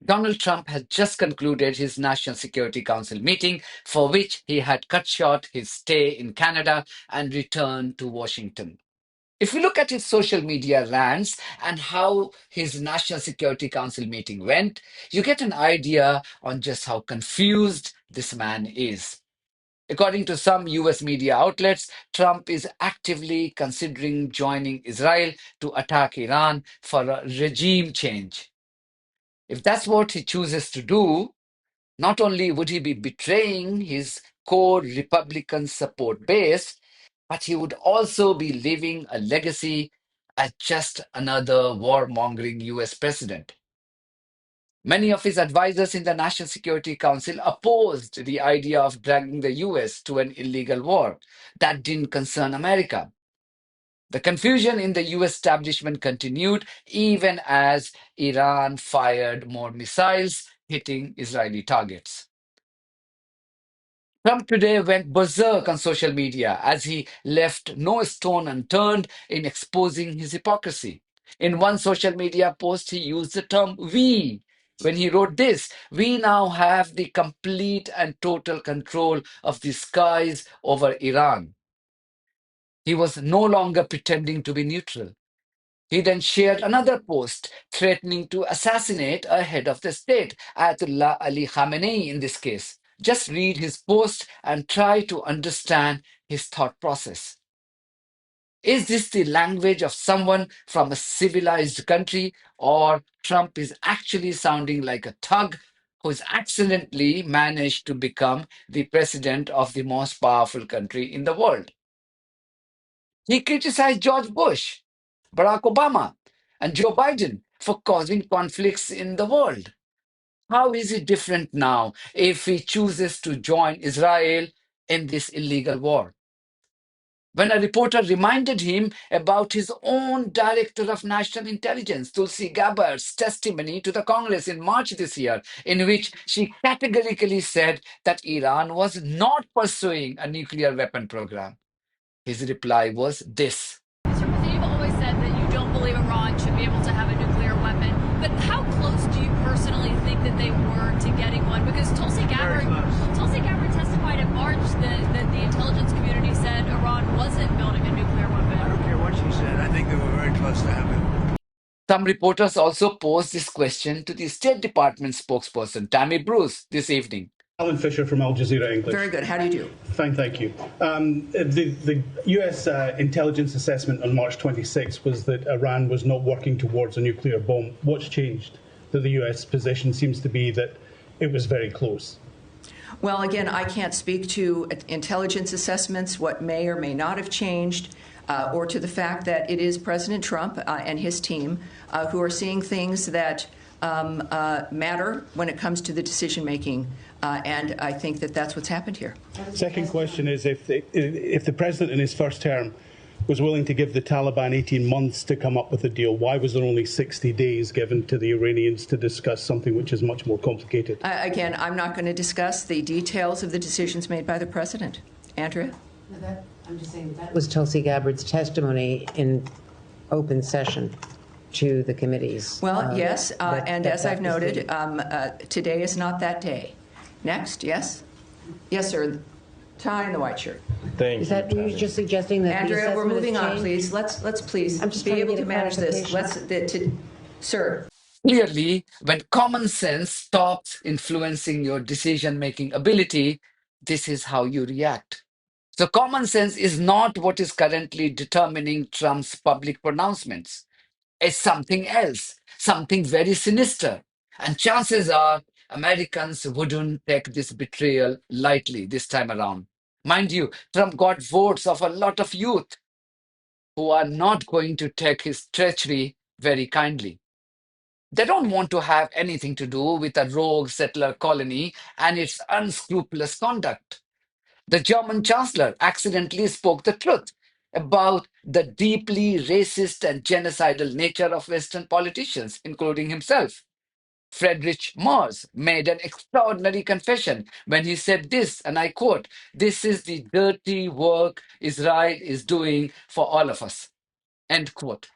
Donald Trump had just concluded his National Security Council meeting, for which he had cut short his stay in Canada and returned to Washington. If we look at his social media rants and how his National Security Council meeting went, you get an idea on just how confused this man is. According to some US media outlets, Trump is actively considering joining Israel to attack Iran for a regime change. If that's what he chooses to do, not only would he be betraying his core Republican support base, but he would also be leaving a legacy as just another warmongering US president. Many of his advisors in the National Security Council opposed the idea of dragging the US to an illegal war that didn't concern America. The confusion in the US establishment continued even as Iran fired more missiles hitting Israeli targets. Trump today went berserk on social media as he left no stone unturned in exposing his hypocrisy. In one social media post, he used the term we when he wrote this: "We now have the complete and total control of the skies over Iran." He was no longer pretending to be neutral. He then shared another post threatening to assassinate a head of the state, Ayatollah Ali Khamenei in this case. Just read his post and try to understand his thought process. Is this the language of someone from a civilized country, or Trump is actually sounding like a thug who's accidentally managed to become the president of the most powerful country in the world? He criticized George Bush, Barack Obama, and Joe Biden for causing conflicts in the world. How is it different now if he chooses to join Israel in this illegal war? When a reporter reminded him about his own Director of National Intelligence, Tulsi Gabbard's testimony to the Congress in March this year, in which she categorically said that Iran was not pursuing a nuclear weapon program, his reply was this. Mr. President, you've always said that you don't believe Iran should be able to have a nuclear weapon, but how close do you personally think that they were to getting one? Because Tulsi Gabbard testified in March that the intelligence community said Iran wasn't building a nuclear weapon. I don't care what she said. I think they were very close to having it. Some reporters also posed this question to the State Department spokesperson, Tammy Bruce, this evening. Alan Fisher from Al Jazeera English. Very good. How do you do? Fine, thank you. The US intelligence assessment on March 26 was that Iran was not working towards a nuclear bomb. What's changed? That the US position seems to be that it was very close. Well, again, I can't speak to intelligence assessments, what may or may not have changed, or to the fact that it is President Trump and his team who are seeing things that matter when it comes to the decision making, and I think that that's what's happened here. Second question is, if the president in his first term was willing to give the Taliban 18 months to come up with a deal, why was there only 60 days given to the Iranians to discuss something which is much more complicated? Again, I'm not going to discuss the details of the decisions made by the president. Andrea? I'm just saying that was Tulsi Gabbard's testimony in open session to the committees. Well, yes, and as I've noted, today is not that day. Next, yes? Yes, sir. Tie in the white shirt. Thank you. Is that you're just suggesting that Andrea, we're moving on, please. Let's please be able to manage this. Sir. Clearly, when common sense stops influencing your decision-making ability, this is how you react. So common sense is not what is currently determining Trump's public pronouncements. It's something else, something very sinister. And chances are Americans wouldn't take this betrayal lightly this time around. Mind you, Trump got votes of a lot of youth who are not going to take his treachery very kindly. They don't want to have anything to do with a rogue settler colony and its unscrupulous conduct. The German chancellor accidentally spoke the truth about the deeply racist and genocidal nature of Western politicians, including himself. Friedrich Merz made an extraordinary confession when he said this, and I quote, "This is the dirty work Israel is doing for all of us." End quote.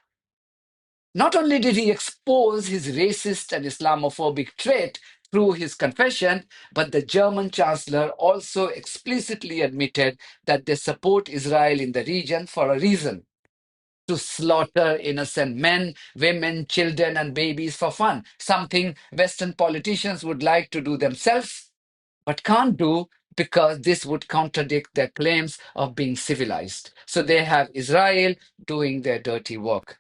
Not only did he expose his racist and Islamophobic trait through his confession, but the German chancellor also explicitly admitted that they support Israel in the region for a reason: to slaughter innocent men, women, children, and babies for fun, something Western politicians would like to do themselves but can't do because this would contradict their claims of being civilized. So they have Israel doing their dirty work.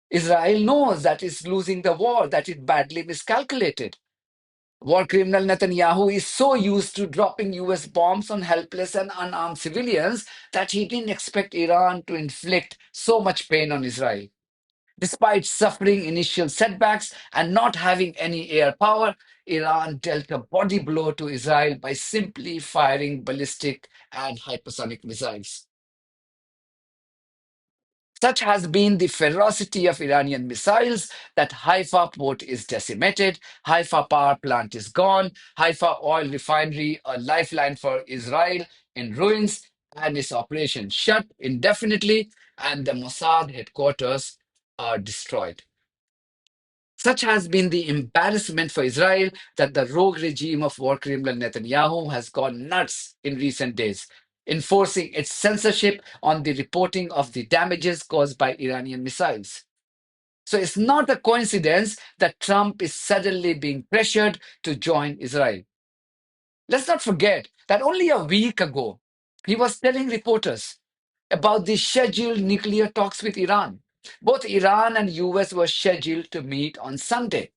Israel knows that it's losing the war, that it badly miscalculated. War criminal Netanyahu is so used to dropping US bombs on helpless and unarmed civilians that he didn't expect Iran to inflict so much pain on Israel. Despite suffering initial setbacks and not having any air power, Iran dealt a body blow to Israel by simply firing ballistic and hypersonic missiles. Such has been the ferocity of Iranian missiles that Haifa port is decimated, Haifa power plant is gone, Haifa oil refinery, a lifeline for Israel, in ruins, and its operation shut indefinitely, and the Mossad headquarters are destroyed. Such has been the embarrassment for Israel that the rogue regime of war criminal Netanyahu has gone nuts in recent days, enforcing its censorship on the reporting of the damages caused by Iranian missiles. So it's not a coincidence that Trump is suddenly being pressured to join Israel. Let's not forget that only a week ago, he was telling reporters about the scheduled nuclear talks with Iran. Both Iran and US were scheduled to meet on Sunday,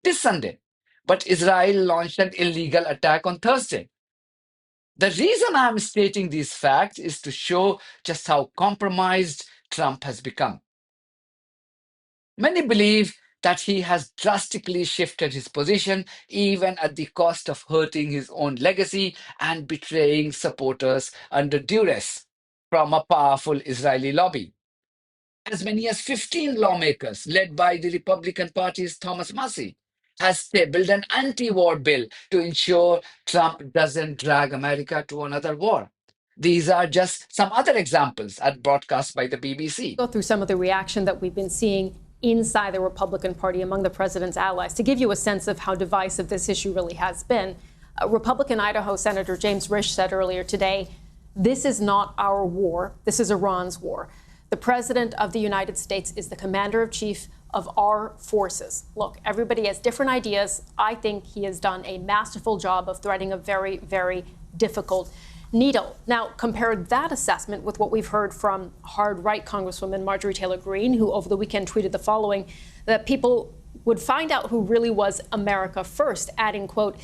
this Sunday. But Israel launched an illegal attack on Thursday. The reason I'm stating these facts is to show just how compromised Trump has become. Many believe that he has drastically shifted his position, even at the cost of hurting his own legacy and betraying supporters under duress from a powerful Israeli lobby. As many as 15 lawmakers, led by the Republican Party's Thomas Massie, has tabled an anti-war bill to ensure Trump doesn't drag America to another war. These are just some other examples as broadcast by the BBC. Go through some of the reaction that we've been seeing inside the Republican Party among the president's allies to give you a sense of how divisive this issue really has been. Republican Idaho Senator James Risch said earlier today, "This is not our war. This is Iran's war. The president of the United States is the commander in chief of our forces." Look, everybody has different ideas. I think he has done a masterful job of threading a very, very difficult needle. Now, compare that assessment with what we've heard from hard right Congresswoman Marjorie Taylor Greene, who over the weekend tweeted the following, that people would find out who really was America first, adding, quote,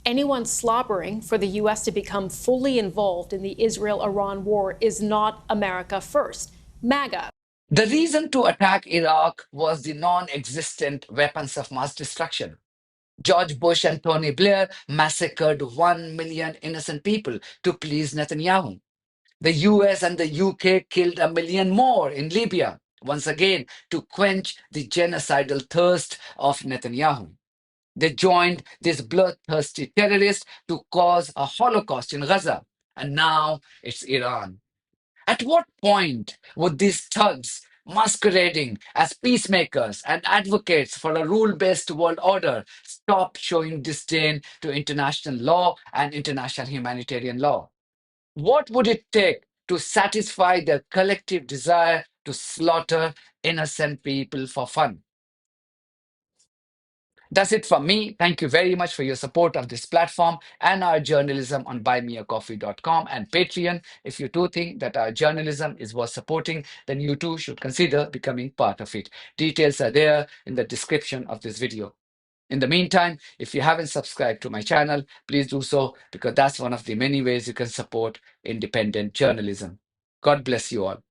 "Anyone slobbering for the U.S. to become fully involved in the Israel-Iran war is not America first. MAGA." The reason to attack Iraq was the non-existent weapons of mass destruction. George Bush and Tony Blair massacred 1 million innocent people to please Netanyahu. The US and the UK killed 1 million more in Libya, once again to quench the genocidal thirst of Netanyahu. They joined these bloodthirsty terrorists to cause a Holocaust in Gaza, and now it's Iran. At what point would these thugs, masquerading as peacemakers and advocates for a rule-based world order, stop showing disdain to international law and international humanitarian law? What would it take to satisfy their collective desire to slaughter innocent people for fun? That's it from me. Thank you very much for your support of this platform and our journalism on buymeacoffee.com and Patreon. If you do think that our journalism is worth supporting, then you too should consider becoming part of it. Details are there in the description of this video. In the meantime, if you haven't subscribed to my channel, please do so, because that's one of the many ways you can support independent journalism. God bless you all.